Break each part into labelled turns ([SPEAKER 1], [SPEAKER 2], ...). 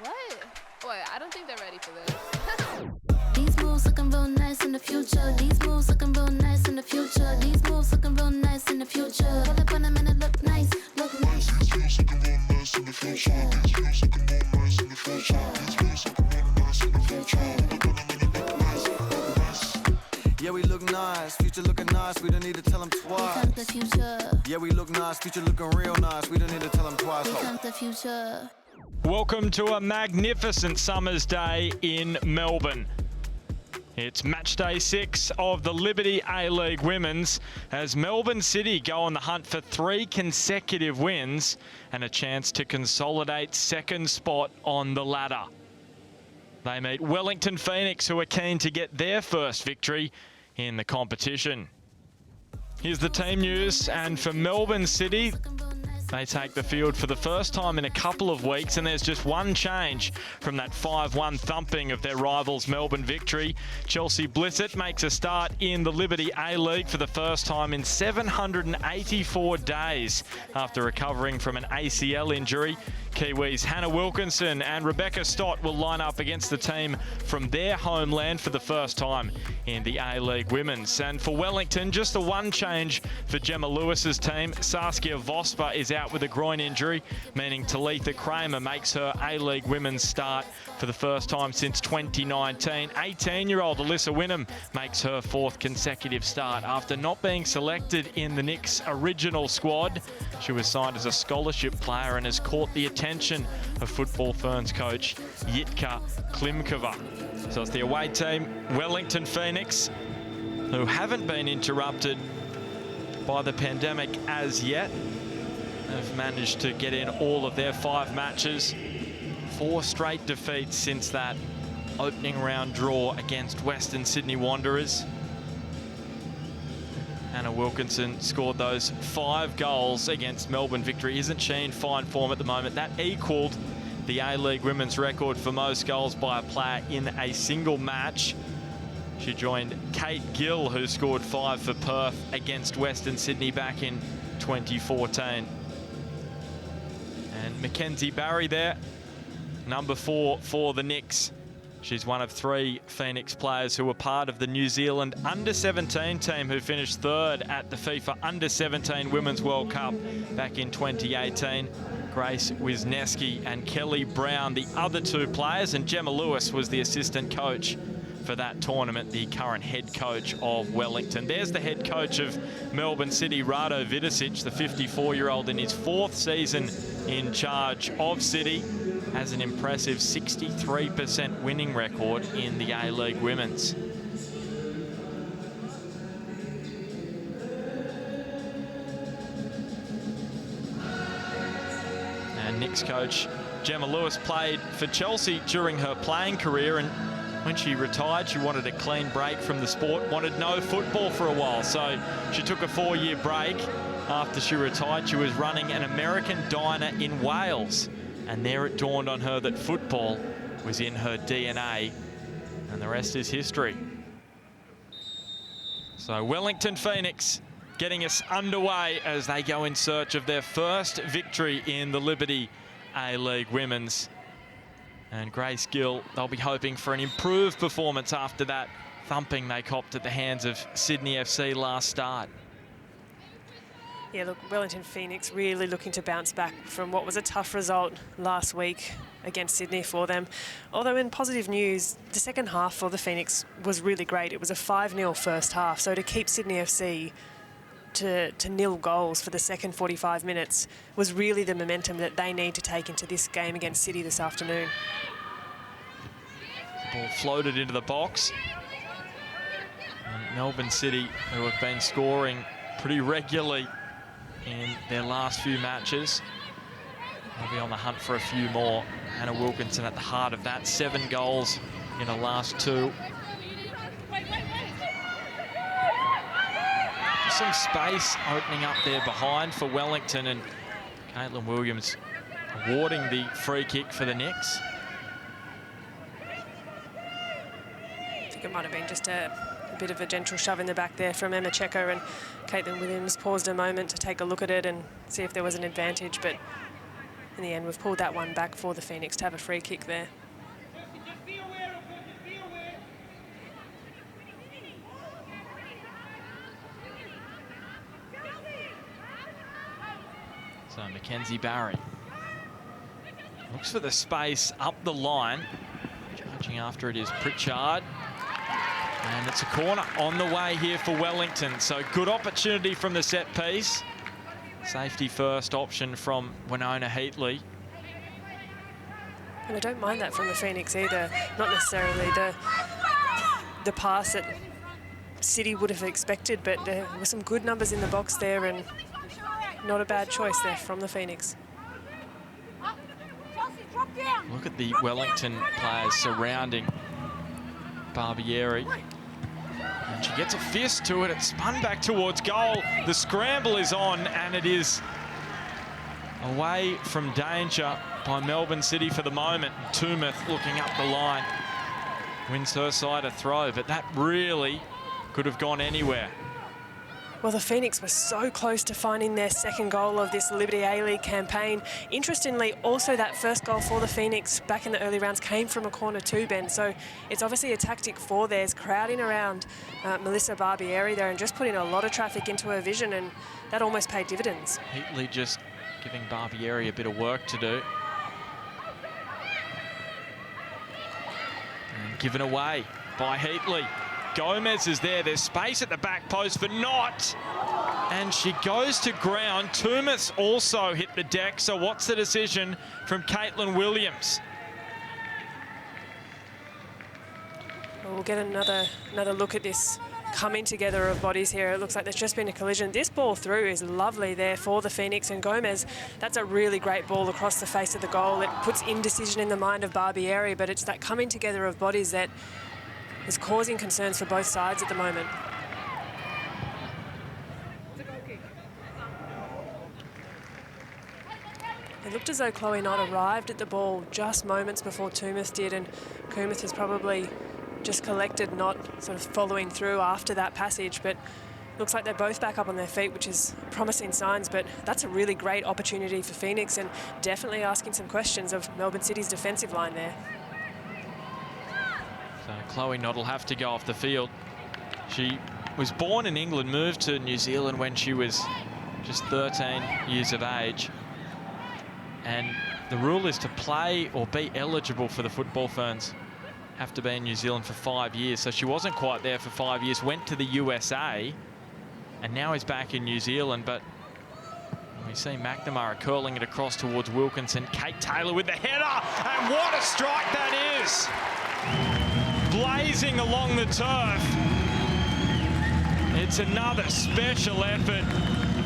[SPEAKER 1] What? Wait, I don't think they're ready for this.
[SPEAKER 2] These moves looking real nice in the future. These moves looking real nice in the future. These moves looking real nice in the future. Pull up on them and it look nice, look nice. These moves looking real nice in the future. These moves looking real nice in the future. These moves looking real nice in the future. Pull up on them and it look nice, look nice.
[SPEAKER 3] Yeah, we look nice, future looking nice, we don't need to tell them twice.
[SPEAKER 2] Here comes the future.
[SPEAKER 3] Yeah, we look nice, future looking real nice, we don't need to tell them twice.
[SPEAKER 2] Here comes the future.
[SPEAKER 4] Welcome to a magnificent summer's day in Melbourne. It's match day 6 of the Liberty A-League Women's as Melbourne City go on the hunt for 3 consecutive wins and a chance to consolidate second spot on the ladder. They meet Wellington Phoenix, who are keen to get their first victory in the competition. Here's the team news, and for Melbourne City, they take the field for the first time in a couple of weeks, and there's just one change from that 5-1 thumping of their rivals Melbourne Victory. Chelsea Blissett makes a start in the Liberty A-League for the first time in 784 days after recovering from an ACL injury. Kiwis Hannah Wilkinson and Rebecca Stott will line up against the team from their homeland for the first time in the A-League Women's. And for Wellington, just the one change for Gemma Lewis's team. Saskia Vosper is out with a groin injury, meaning Talitha Kramer makes her A-League Women's start for the first time since 2019. 18-year-old Alyssa Wynnum makes her 4th consecutive start after not being selected in the Knicks' original squad. She was signed as a scholarship player and has caught the attention of Football Ferns coach Jitka Klimkova. So it's the away team, Wellington Phoenix, who haven't been interrupted by the pandemic as yet. Have managed to get in all of their 5 matches. 4 straight defeats since that opening round draw against Western Sydney Wanderers. Hannah Wilkinson scored those 5 goals against Melbourne Victory. Isn't she in fine form at the moment? That equalled the A-League Women's record for most goals by a player in a single match. She joined Kate Gill, who scored 5 for Perth against Western Sydney back in 2014. And Mackenzie Barry there, number 4 for the Knicks. She's one of 3 Phoenix players who were part of the New Zealand Under-17 team who finished 3rd at the FIFA Under-17 Women's World Cup back in 2018. Grace Wisniewski and Kelly Brown, the other 2 players, and Gemma Lewis was the assistant coach for that tournament, the current head coach of Wellington. There's the head coach of Melbourne City, Rado Vidicic, the 54-year-old in his 4th season in charge of City, has an impressive 63% winning record in the A-League Women's. And Knicks coach Gemma Lewis played for Chelsea during her playing career, and when she retired, she wanted a clean break from the sport, wanted no football for a while. So she took a 4-year break. After she retired, she was running an American diner in Wales. And there it dawned on her that football was in her DNA. And the rest is history. So Wellington Phoenix getting us underway as they go in search of their first victory in the Liberty A-League Women's. And Grace Gill, they'll be hoping for an improved performance after that thumping they copped at the hands of Sydney FC last start.
[SPEAKER 5] Yeah, look, Wellington Phoenix really looking to bounce back from what was a tough result last week against Sydney for them. Although in positive news, the second half for the Phoenix was really great. It was a 5-0 first half, so to keep Sydney FC to nil goals for the second 45 minutes was really the momentum that they need to take into this game against City this afternoon.
[SPEAKER 4] The ball floated into the box. And Melbourne City, who have been scoring pretty regularly in their last few matches, they'll be on the hunt for a few more. Hannah Wilkinson at the heart of that, 7 goals in her last 2. Some space opening up there behind for Wellington, and Caitlin Williams awarding the free kick for the Knicks.
[SPEAKER 5] I think it might have been just a bit of a gentle shove in the back there from Emma Checker, and Caitlin Williams paused a moment to take a look at it and see if there was an advantage, but in the end, we've pulled that one back for the Phoenix to have a free kick there.
[SPEAKER 4] So Mackenzie Barry looks for the space up the line. Charging after it is Pritchard. And it's a corner on the way here for Wellington. So good opportunity from the set piece. Safety first option from Winona Heatley.
[SPEAKER 5] And I don't mind that from the Phoenix either. Not necessarily the pass that City would have expected, but there were some good numbers in the box there and not a bad choice there from the Phoenix.
[SPEAKER 4] Look at the Wellington players surrounding Barbieri. And she gets a fist to it. It's spun back towards goal. The scramble is on, and it is away from danger by Melbourne City for the moment. Tumeth looking up the line. Wins her side a throw, but that really could have gone anywhere.
[SPEAKER 5] Well, the Phoenix were so close to finding their second goal of this Liberty A-League campaign. Interestingly, also that first goal for the Phoenix back in the early rounds came from a corner too, Ben. So it's obviously a tactic for theirs, crowding around Melissa Barbieri there and just putting a lot of traffic into her vision, and that almost paid dividends.
[SPEAKER 4] Heatley just giving Barbieri a bit of work to do. And given away by Heatley. Gomez is there. There's space at the back post for Knott. And she goes to ground. Tumeth also hit the deck. So what's the decision from Caitlin Williams?
[SPEAKER 5] Well, we'll get another look at this coming together of bodies here. It looks like there's just been a collision. This ball through is lovely there for the Phoenix, and Gomez, that's a really great ball across the face of the goal. It puts indecision in the mind of Barbieri, but it's that coming together of bodies that is causing concerns for both sides at the moment. It looked as though Chloe Knott arrived at the ball just moments before Tumeth did, and Kumeth has probably just collected Knott sort of following through after that passage, but looks like they're both back up on their feet, which is promising signs, but that's a really great opportunity for Phoenix and definitely asking some questions of Melbourne City's defensive line there.
[SPEAKER 4] So Chloe Knott will have to go off the field. She was born in England, moved to New Zealand when she was just 13 years of age. And the rule is to play or be eligible for the Football Ferns. Have to be in New Zealand for 5 years. So she wasn't quite there for 5 years, went to the USA, and now is back in New Zealand. But we see McNamara curling it across towards Wilkinson. Kate Taylor with the header, and what a strike that is! Blazing along the turf. It's another special effort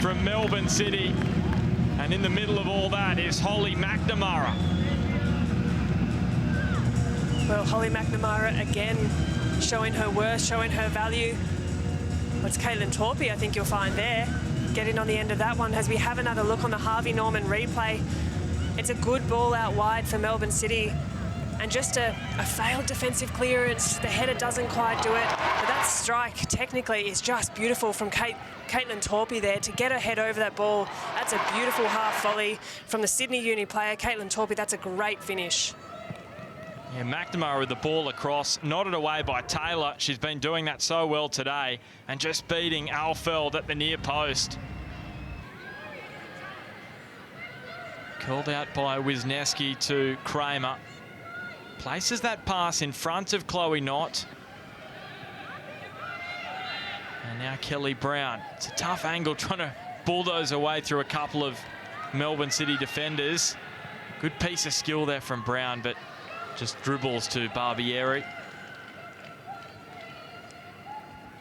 [SPEAKER 4] from Melbourne City. And in the middle of all that is Holly McNamara.
[SPEAKER 5] Well, Holly McNamara again showing her worth, showing her value. Well, it's Caitlin Torpey, I think you'll find there, getting on the end of that one as we have another look on the Harvey Norman replay. It's a good ball out wide for Melbourne City. And just a failed defensive clearance. The header doesn't quite do it. But that strike, technically, is just beautiful from Caitlin Torpey there to get her head over that ball. That's a beautiful half volley from the Sydney Uni player, Caitlin Torpey. That's a great finish.
[SPEAKER 4] Yeah, McNamara with the ball across, nodded away by Taylor. She's been doing that so well today, and just beating Alfeld at the near post. Called out by Wisniewski to Kramer. Places that pass in front of Chloe Knott. And now Kelly Brown. It's a tough angle trying to bulldoze her way through a couple of Melbourne City defenders. Good piece of skill there from Brown, but just dribbles to Barbieri.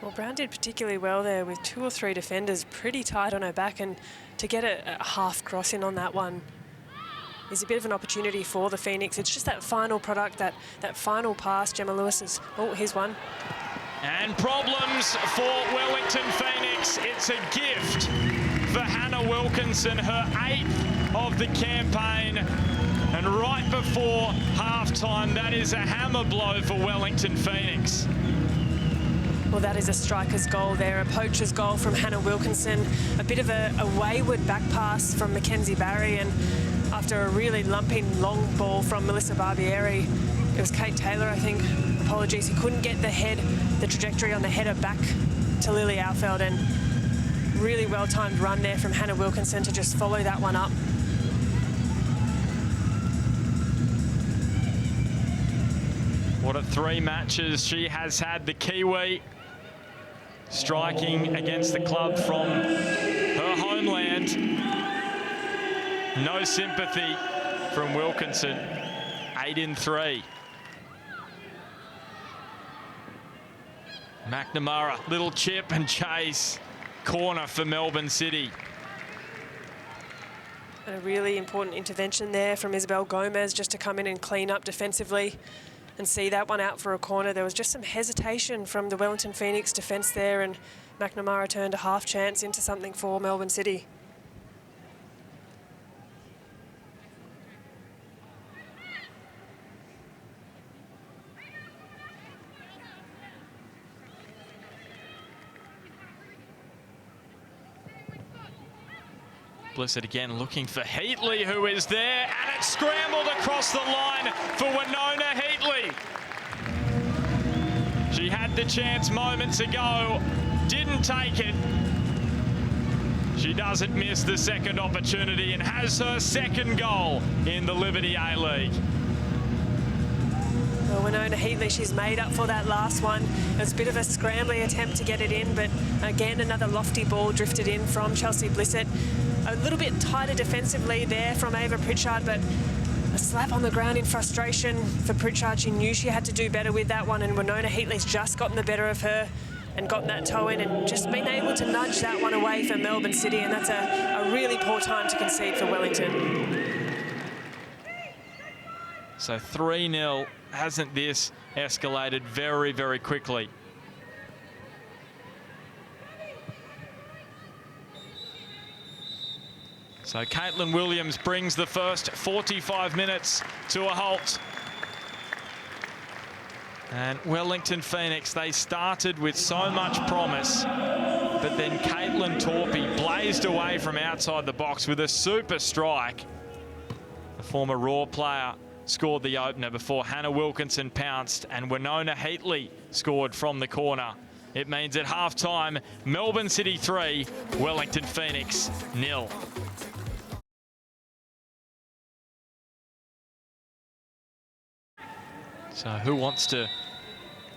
[SPEAKER 5] Well, Brown did particularly well there with 2 or 3 defenders pretty tight on her back, and to get a half cross in on that one is a bit of an opportunity for the Phoenix. It's just that final product, that final pass. Gemma Lewis is, oh, here's one.
[SPEAKER 4] And problems for Wellington Phoenix. It's a gift for Hannah Wilkinson, her 8th of the campaign. And right before halftime, that is a hammer blow for Wellington Phoenix.
[SPEAKER 5] Well, that is a striker's goal there, a poacher's goal from Hannah Wilkinson. A bit of a wayward back pass from Mackenzie Barry, and after a really lumping long ball from Melissa Barbieri. It was Kate Taylor, I think. Apologies, he couldn't get the trajectory on the header back to Lily Alfeld, and really well-timed run there from Hannah Wilkinson to just follow that one up.
[SPEAKER 4] What a 3 matches she has had, the Kiwi, striking against the club from her homeland. No sympathy from Wilkinson. 8 in 3. McNamara, little chip and chase. Corner for Melbourne City.
[SPEAKER 5] And a really important intervention there from Isabel Gomez just to come in and clean up defensively and see that one out for a corner. There was just some hesitation from the Wellington Phoenix defence there, and McNamara turned a half chance into something for Melbourne City.
[SPEAKER 4] Blissett again looking for Heatley, who is there, and it's scrambled across the line for Winona Heatley. She had the chance moments ago, didn't take it. She doesn't miss the second opportunity and has her second goal in the Liberty A-League.
[SPEAKER 5] Well, Winona Heatley, she's made up for that last one. It was a bit of a scrambling attempt to get it in, but again, another lofty ball drifted in from Chelsea Blissett. A little bit tighter defensively there from Ava Pritchard, but a slap on the ground in frustration for Pritchard. She knew she had to do better with that one, and Winona Heatley's just gotten the better of her and gotten that toe in and just been able to nudge that one away for Melbourne City, and that's a really poor time to concede for Wellington.
[SPEAKER 4] So 3-0. Hasn't this escalated very, very quickly? So Caitlin Williams brings the first 45 minutes to a halt. And Wellington Phoenix, they started with so much promise, but then Caitlin Torpey blazed away from outside the box with a super strike. The former Raw player scored the opener before Hannah Wilkinson pounced and Winona Heatley scored from the corner. It means at half-time, Melbourne City 3, Wellington Phoenix 0. So who wants to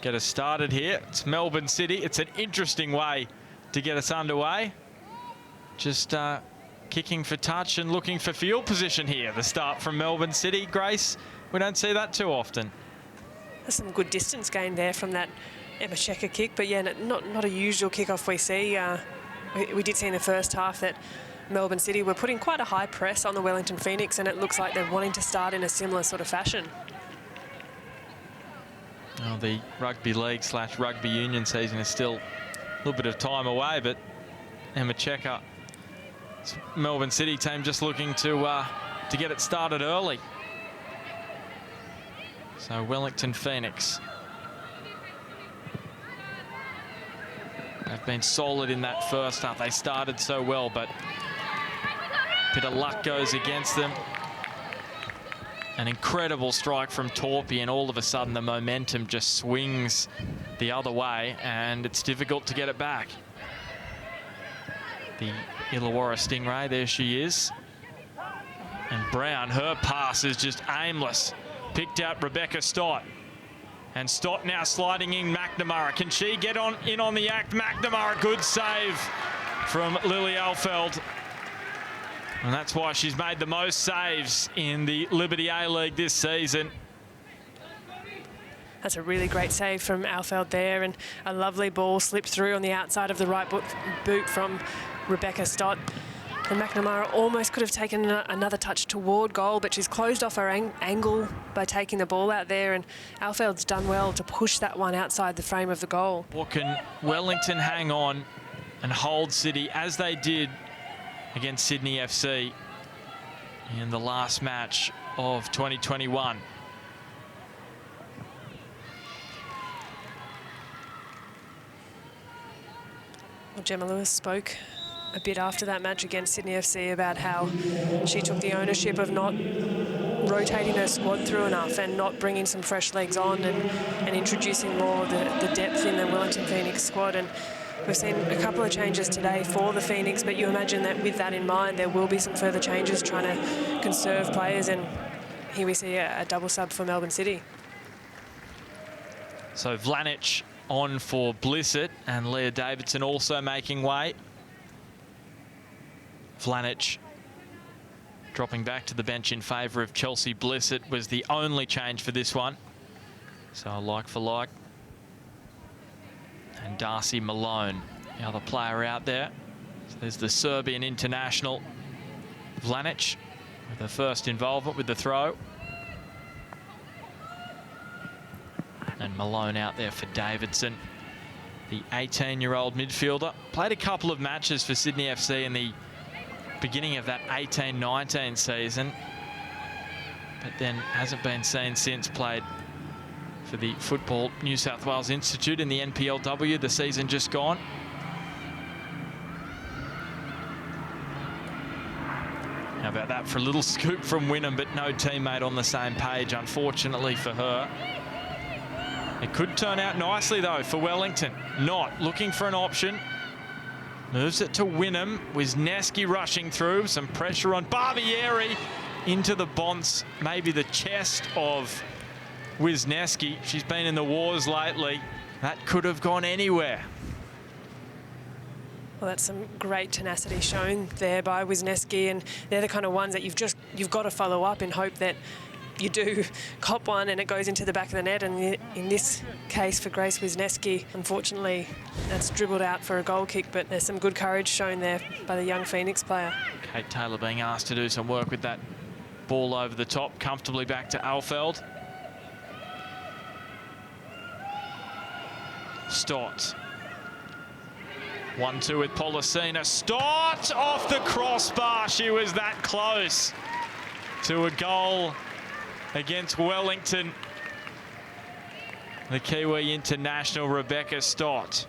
[SPEAKER 4] get us started here? It's Melbourne City. It's an interesting way to get us underway. Just kicking for touch and looking for field position here. The start from Melbourne City. Grace, we don't see that too often.
[SPEAKER 5] There's some good distance gain there from that Emma Checker kick, but yeah, not a usual kickoff we see. We did see in the first half that Melbourne City were putting quite a high press on the Wellington Phoenix, and it looks like they're wanting to start in a similar sort of fashion.
[SPEAKER 4] Well, the rugby league / rugby union season is still a little bit of time away, but Emma Checker, Melbourne City team, just looking to get it started early. So Wellington Phoenix, they've been solid in that first half. They started so well, but a bit of luck goes against them. An incredible strike from Torpey, and all of a sudden the momentum just swings the other way, and it's difficult to get it back. The Illawarra Stingray, there she is. And Brown, her pass is just aimless. Picked out Rebecca Stott. And Stott now sliding in McNamara. Can she get in on the act? McNamara, good save from Lily Alfeld. And that's why she's made the most saves in the Liberty A-League this season.
[SPEAKER 5] That's a really great save from Alfeld there, and a lovely ball slipped through on the outside of the right boot from Rebecca Stott. And McNamara almost could have taken another touch toward goal, but she's closed off her angle by taking the ball out there, and Alfeld's done well to push that one outside the frame of the goal.
[SPEAKER 4] Or can Wellington hang on and hold City as they did against Sydney FC in the last match of 2021?
[SPEAKER 5] Well, Gemma Lewis spoke a bit after that match against Sydney FC about how she took the ownership of not rotating her squad through enough and not bringing some fresh legs on and introducing more of the depth in the Wellington Phoenix squad. And we've seen a couple of changes today for the Phoenix, but you imagine that with that in mind, there will be some further changes trying to conserve players. And here we see a double sub for Melbourne City.
[SPEAKER 4] So Vlanic on for Blissett, and Leah Davidson also making way. Vlanic dropping back to the bench in favour of Chelsea Blissett was the only change for this one. So like for like. And Darcy Malone, the other player out there. So there's the Serbian international, Vlanic, with her first involvement with the throw. And Malone out there for Davidson, the 18-year-old midfielder. Played a couple of matches for Sydney FC in the beginning of that 18-19 season, but then hasn't been seen since. Played for the Football New South Wales Institute in the NPLW the season just gone. How about that for a little scoop from Wynnum, but no teammate on the same page, unfortunately for her. It could turn out nicely, though, for Wellington. Not looking for an option. Moves it to Wynnum. Wisniewski rushing through. Some pressure on Barbieri. Into the bonce, maybe the chest of Wisniewski. She's been in the wars lately. That could have gone anywhere.
[SPEAKER 5] Well, that's some great tenacity shown there by Wisniewski, and they're the kind of ones that you've got to follow up in hope that you do cop one and it goes into the back of the net. And in this case for Grace Wisniewski, unfortunately, that's dribbled out for a goal kick, but there's some good courage shown there by the young Phoenix player. Kate
[SPEAKER 4] Taylor being asked to do some work with that ball over the top, comfortably back to Alfeld. Stott. 1-2 with Policina. Stott off the crossbar. She was that close to a goal against Wellington. The Kiwi international, Rebecca Stott.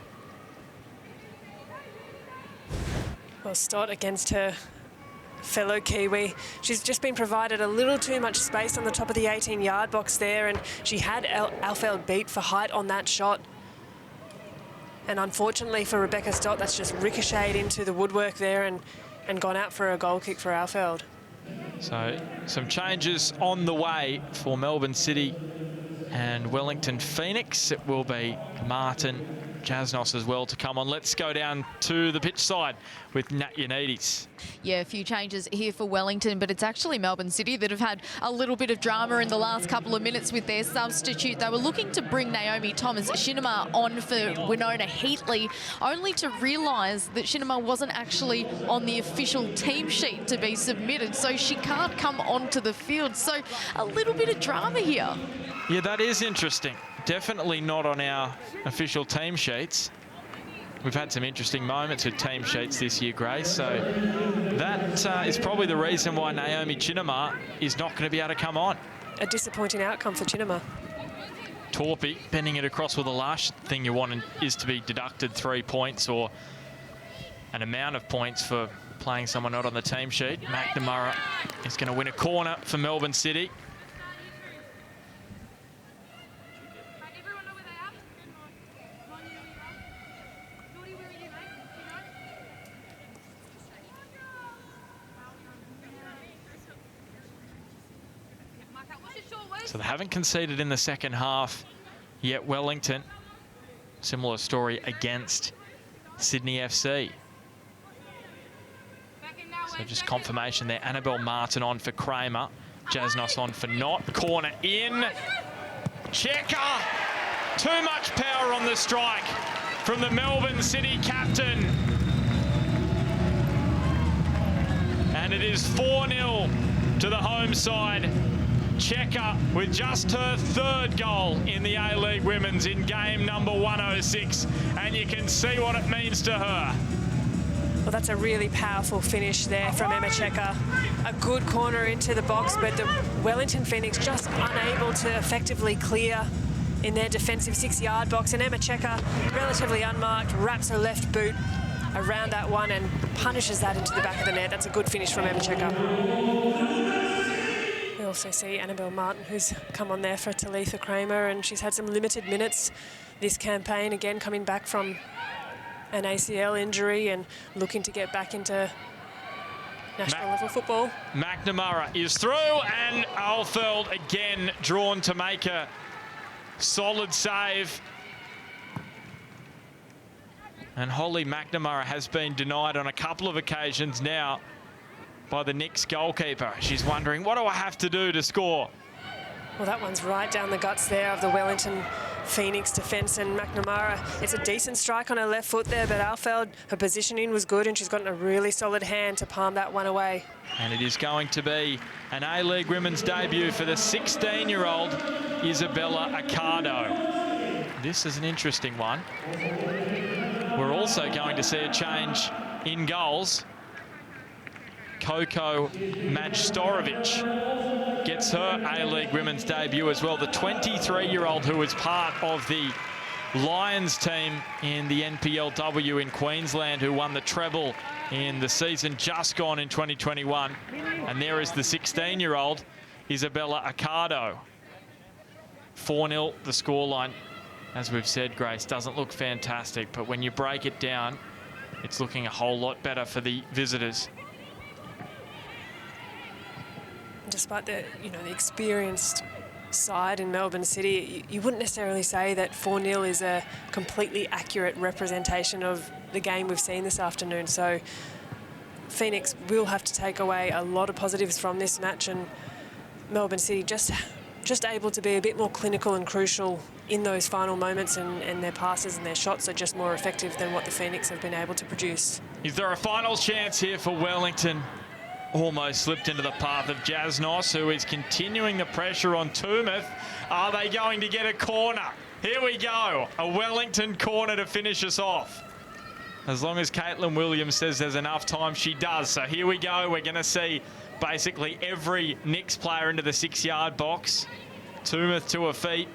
[SPEAKER 5] Well, Stott against her fellow Kiwi. She's just been provided a little too much space on the top of the 18-yard box there, and she had Alfeld beat for height on that shot. And unfortunately for Rebecca Stott, that's just ricocheted into the woodwork there and gone out for a goal kick for Alfeld.
[SPEAKER 4] So some changes on the way for Melbourne City and Wellington Phoenix. It will be Martin Jasnos as well to come on. Let's go down to the pitch side with Nat Yanidis.
[SPEAKER 6] Yeah, a few changes here for Wellington, but it's actually Melbourne City that have had a little bit of drama in the last couple of minutes with their substitute. They were looking to bring Naomi Thomas-Shinema on for Winona Heatley, only to realise that Shinema wasn't actually on the official team sheet to be submitted, so she can't come onto the field. So a little bit of drama here.
[SPEAKER 4] Yeah, that is interesting. Definitely not on our official team sheets. We've had some interesting moments with team sheets this year, Grace. So that is probably the reason why Naomi Chinema is not going to be able to come on.
[SPEAKER 5] A disappointing outcome for Chinema.
[SPEAKER 4] Torpy bending it across. Well, the last thing you want is to be deducted 3 points or an amount of points for playing someone not on the team sheet. McNamara is going to win a corner for Melbourne City. So they haven't conceded in the second half yet, Wellington. Similar story against Sydney FC. So just confirmation there. Annabelle Martin on for Kramer. Jasnos on for Knott. Corner in. Checker. Too much power on the strike from the Melbourne City captain. And it is 4-0 to the home side. Checker with just her third goal in the A-League Women's in game number 106. And you can see what it means to her.
[SPEAKER 5] Well, that's a really powerful finish there from Emma Checker. A good corner into the box, but the Wellington Phoenix just unable to effectively clear in their defensive 6-yard box. And Emma Checker, relatively unmarked, wraps her left boot around that one and punishes that into the back of the net. That's a good finish from Macca. We also see Annabelle Martin, who's come on there for Talitha Kramer, and she's had some limited minutes this campaign, again coming back from an ACL injury and looking to get back into national level football.
[SPEAKER 4] McNamara is through, and Alfeld again drawn to make a solid save. And Holly McNamara has been denied on a couple of occasions now by the Knicks goalkeeper. She's wondering, what do I have to do to score?
[SPEAKER 5] Well, that one's right down the guts there of the Wellington Phoenix defence, and McNamara, it's a decent strike on her left foot there, but Alfeld, her positioning was good and she's gotten a really solid hand to palm that one away.
[SPEAKER 4] And it is going to be an A-League women's debut for the 16-year-old Isabella Accardo. This is an interesting one. We're also going to see a change in goals. Coco Majstorovic gets her A-League women's debut as well. The 23-year-old who was part of the Lions team in the NPLW in Queensland, who won the treble in the season just gone in 2021. And there is the 16-year-old Isabella Accardo. 4-0 the scoreline. As we've said, Grace, doesn't look fantastic, but when you break it down, it's looking a whole lot better for the visitors.
[SPEAKER 5] Despite the, the experienced side in Melbourne City, you wouldn't necessarily say that 4-0 is a completely accurate representation of the game we've seen this afternoon. So Phoenix will have to take away a lot of positives from this match, and Melbourne City just able to be a bit more clinical and crucial in those final moments, and their passes and their shots are just more effective than what the Phoenix have been able to produce.
[SPEAKER 4] Is there a final chance here for Wellington? Almost slipped into the path of Jasnos, who is continuing the pressure on Tumeth. Are they going to get a corner? Here we go. A Wellington corner to finish us off. As long as Caitlin Williams says there's enough time, she does. So here we go. We're going to see basically every Knicks player into the 6-yard box. Tumeth to her feet.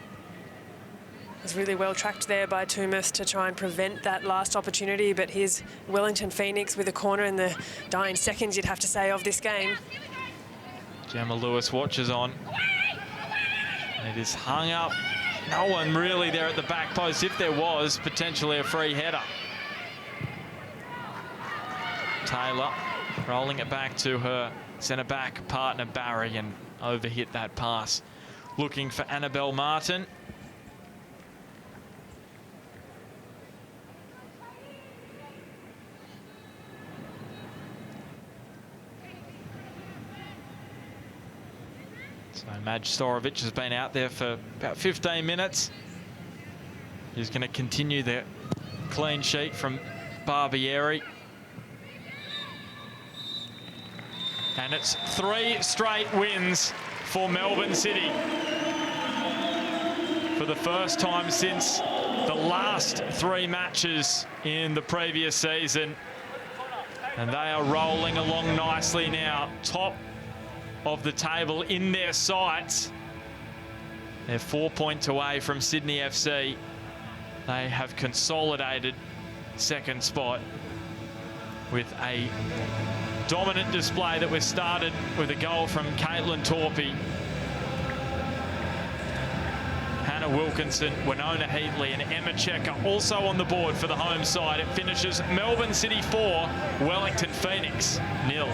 [SPEAKER 5] It was really well tracked there by Tumeth to try and prevent that last opportunity, but here's Wellington Phoenix with a corner in the dying seconds, you'd have to say, of this game.
[SPEAKER 4] Gemma Lewis watches on. It is hung up. No one really there at the back post. If there was, potentially a free header. Taylor rolling it back to her centre-back partner Barry, and overhit that pass. Looking for Annabelle Martin. So Majstorovic has been out there for about 15 minutes. He's going to continue the clean sheet from Barbieri. And it's 3 straight wins for Melbourne City. For the first time since the last 3 matches in the previous season. And they are rolling along nicely now. Top of the table in their sights. They're 4 points away from Sydney FC. They have consolidated second spot with a dominant display that was started with a goal from Caitlin Torpey. Hannah Wilkinson, Winona Heatley and Emma Checker also on the board for the home side. It finishes Melbourne City 4, Wellington Phoenix 0.